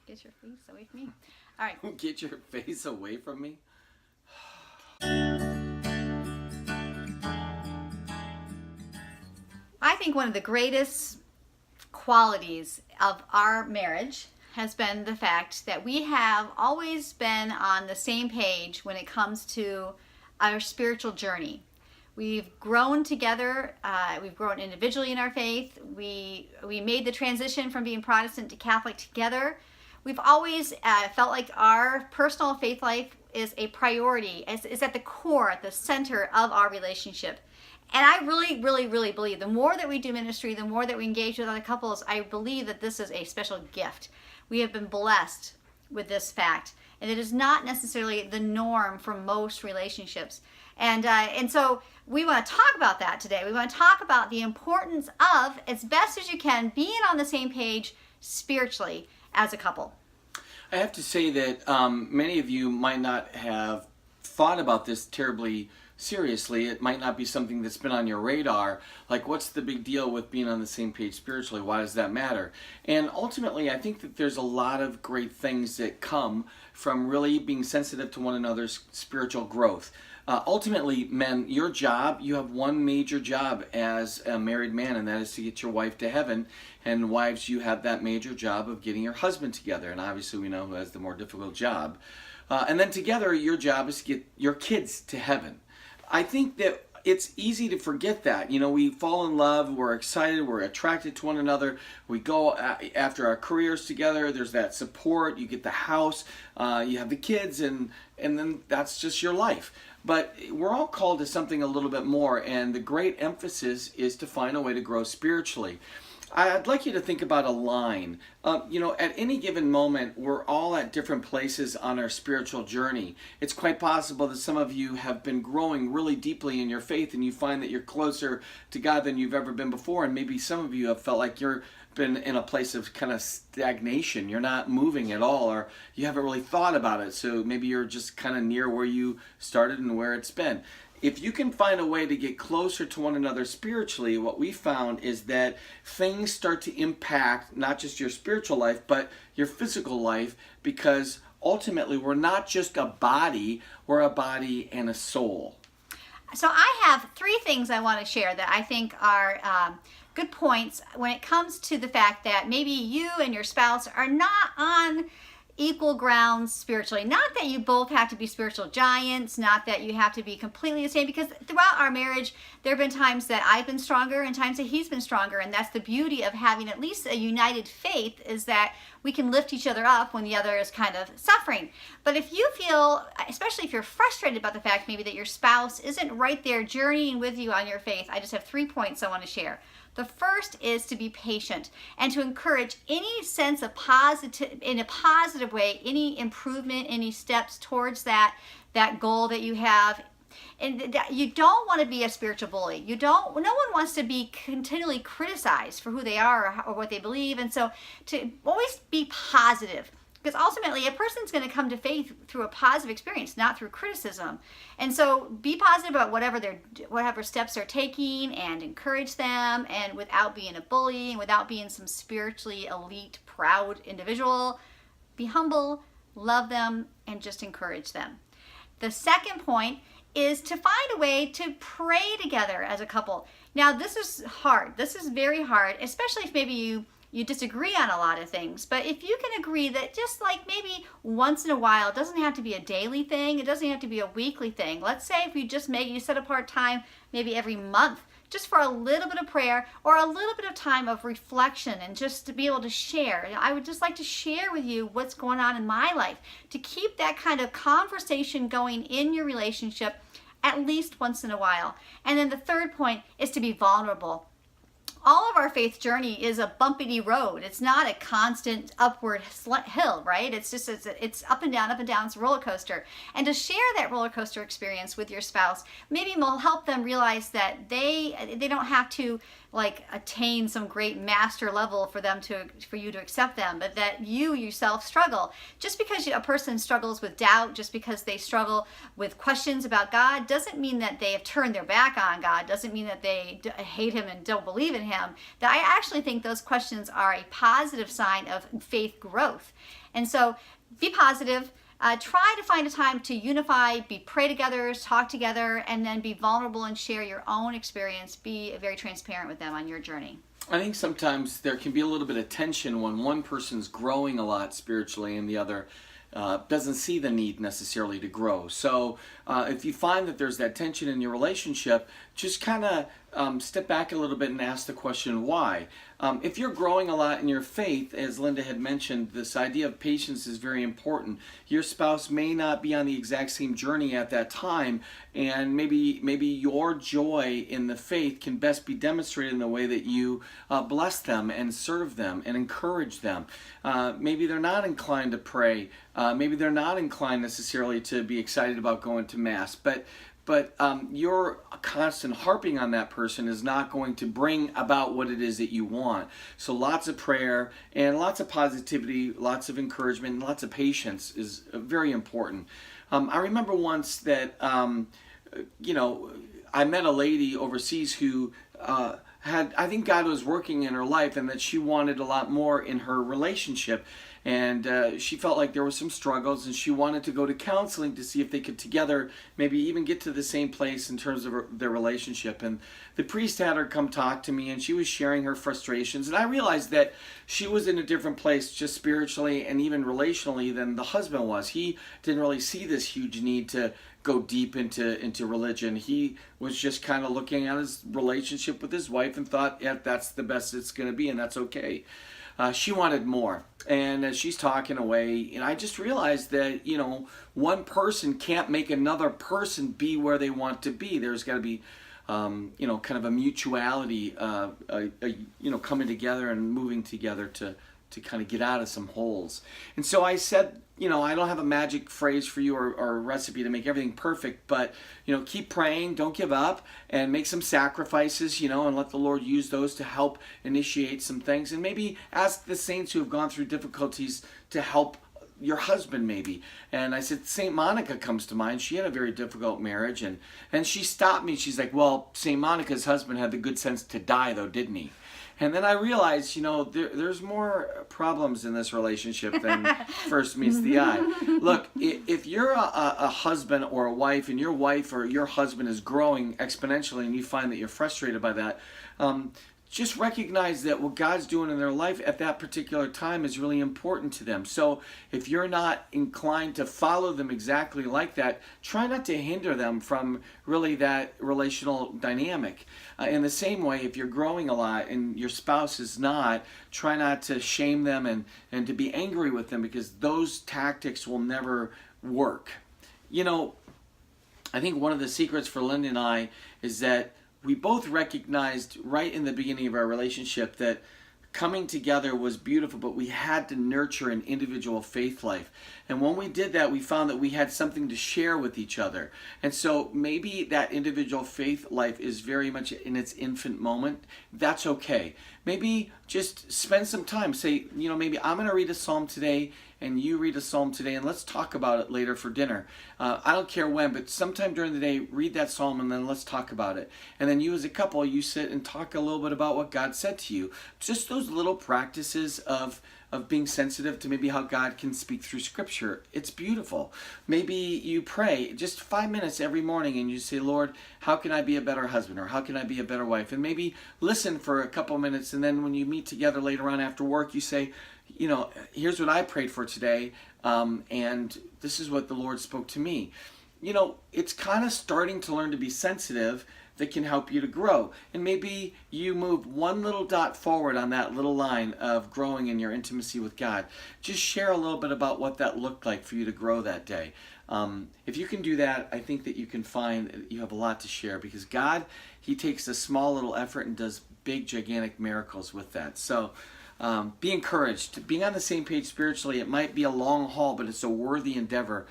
Get your face away from me. All right. Get your face away from me. I think one of the greatest qualities of our marriage has been the fact that we have always been on the same page when it comes to our spiritual journey. We've grown together. We've grown individually in our faith. We made the transition from being Protestant to Catholic together. We've always felt like our personal faith life is a priority. It's at the core, at the center of our relationship. And I really, really, really believe the more that we do ministry, the more that we engage with other couples, I believe that this is a special gift. We have been blessed with this fact. And it is not necessarily the norm for most relationships. And so we want to talk about that today. We want to talk about the importance of, as best as you can, being on the same page spiritually as a couple. I have to say that many of you might not have thought about this terribly seriously. It might not be something that's been on your radar. Like, what's the big deal with being on the same page spiritually? Why does that matter? And ultimately, I think that there's a lot of great things that come from really being sensitive to one another's spiritual growth. Ultimately, men, your job, you have one major job as a married man, and that is to get your wife to heaven. And wives, you have that major job of getting your husband together. And obviously, we know who has the more difficult job. And then together, your job is to get your kids to heaven. I think that it's easy to forget that. You know, we fall in love, we're excited, we're attracted to one another, we go after our careers together, there's that support, you get the house, you have the kids, and then that's just your life. But we're all called to something a little bit more, and the great emphasis is to find a way to grow spiritually. I'd like you to think about a line. At any given moment, we're all at different places on our spiritual journey. It's quite possible that some of you have been growing really deeply in your faith and you find that you're closer to God than you've ever been before. And maybe some of you have felt like you've been in a place of kind of stagnation. You're not moving at all, or you haven't really thought about it. So maybe you're just kind of near where you started and where it's been. If you can find a way to get closer to one another spiritually, what we found is that things start to impact not just your spiritual life, but your physical life, because ultimately we're not just a body, we're a body and a soul. So I have 3 things I want to share that I think are good points when it comes to the fact that maybe you and your spouse are not on equal grounds spiritually. Not that you both have to be spiritual giants, not that you have to be completely the same, because throughout our marriage there have been times that I've been stronger and times that he's been stronger, and that's the beauty of having at least a united faith, is that we can lift each other up when the other is kind of suffering. But if you feel, especially if you're frustrated about the fact maybe that your spouse isn't right there journeying with you on your faith, I just have 3 points I want to share. The first is to be patient and to encourage any sense of positive, in a positive way, any improvement, any steps towards that goal that you have. And you don't want to be a spiritual bully. No one wants to be continually criticized for who they are or what they believe. And so to always be positive. Because ultimately, a person's going to come to faith through a positive experience, not through criticism. And so be positive about whatever steps they're taking, and encourage them, and without being a bully, and without being some spiritually elite, proud individual. Be humble, love them, and just encourage them. The second point is to find a way to pray together as a couple. Now, this is hard. This is very hard, especially if maybe you disagree on a lot of things. But if you can agree that just like maybe once in a while, it doesn't have to be a daily thing, it doesn't have to be a weekly thing. Let's say if you set apart time maybe every month just for a little bit of prayer or a little bit of time of reflection, and just to be able to share. I would just like to share with you what's going on in my life, to keep that kind of conversation going in your relationship at least once in a while. And then the third point is to be vulnerable. All of our faith journey is a bumpy road. It's not a constant upward hill, right? It's up and down, it's a roller coaster. And to share that roller coaster experience with your spouse maybe will help them realize that they don't have to like attain some great master level for you to accept them, but that you yourself struggle. Just because a person struggles with doubt, just because they struggle with questions about God, doesn't mean that they have turned their back on God, doesn't mean that they hate him and don't believe in him. That I actually think those questions are a positive sign of faith growth. And so be positive. Try to find a time to unify, pray together, talk together, and then be vulnerable and share your own experience. Be very transparent with them on your journey. I think sometimes there can be a little bit of tension when one person's growing a lot spiritually and the other doesn't see the need necessarily to grow. So if you find that there's that tension in your relationship, just kind of step back a little bit and ask the question, why? If you're growing a lot in your faith, as Linda had mentioned, this idea of patience is very important. Your spouse may not be on the exact same journey at that time, and maybe your joy in the faith can best be demonstrated in the way that you bless them and serve them and encourage them. Maybe they're not inclined to pray. Maybe they're not inclined necessarily to be excited about going to Mass, but your constant harping on that person is not going to bring about what it is that you want. So lots of prayer and lots of positivity, lots of encouragement, and lots of patience is very important. I remember once that, I met a lady overseas who I think God was working in her life and that she wanted a lot more in her relationship. And she felt like there were some struggles, and she wanted to go to counseling to see if they could together maybe even get to the same place in terms of their relationship. And the priest had her come talk to me, and she was sharing her frustrations. And I realized that she was in a different place just spiritually and even relationally than the husband was. He didn't really see this huge need to go deep into religion. He was just kind of looking at his relationship with his wife and thought, yeah, that's the best it's going to be, and that's okay. She wanted more. And as she's talking away, and I just realized that, one person can't make another person be where they want to be. There's got to be, kind of a mutuality, coming together and moving together to kind of get out of some holes. And so I said, I don't have a magic phrase for you or a recipe to make everything perfect, but, keep praying, don't give up, and make some sacrifices, and let the Lord use those to help initiate some things. And maybe ask the saints who have gone through difficulties to help your husband maybe. And I said, St. Monica comes to mind. She had a very difficult marriage, and she stopped me. She's like, well, St. Monica's husband had the good sense to die though, didn't he? And then I realized, there's more problems in this relationship than first meets the eye. Look, if you're a husband or a wife, and your wife or your husband is growing exponentially and you find that you're frustrated by that, just recognize that what God's doing in their life at that particular time is really important to them. So if you're not inclined to follow them exactly like that, try not to hinder them from really that relational dynamic. In the same way, if you're growing a lot and your spouse is not, try not to shame them and to be angry with them, because those tactics will never work. I think one of the secrets for Linda and I is that we both recognized right in the beginning of our relationship that coming together was beautiful, but we had to nurture an individual faith life. And when we did that, we found that we had something to share with each other. And so maybe that individual faith life is very much in its infant moment. That's okay. Maybe just spend some time. Say, maybe I'm going to read a psalm today, and you read a psalm today, and let's talk about it later for dinner. I don't care when, but sometime during the day, read that psalm, and then let's talk about it. And then you as a couple, you sit and talk a little bit about what God said to you. Just those little practices of being sensitive to maybe how God can speak through Scripture. It's beautiful. Maybe you pray just 5 minutes every morning and you say, Lord, how can I be a better husband, or how can I be a better wife? And maybe listen for a couple minutes, and then when you meet together later on after work, you say, here's what I prayed for today, and this is what the Lord spoke to me. It's kind of starting to learn to be sensitive that can help you to grow. And maybe you move one little dot forward on that little line of growing in your intimacy with God. Just share a little bit about what that looked like for you to grow that day. If you can do that, I think that you can find that you have a lot to share, because God, He takes a small little effort and does big, gigantic miracles with that. So be encouraged. Being on the same page spiritually, it might be a long haul, but it's a worthy endeavor.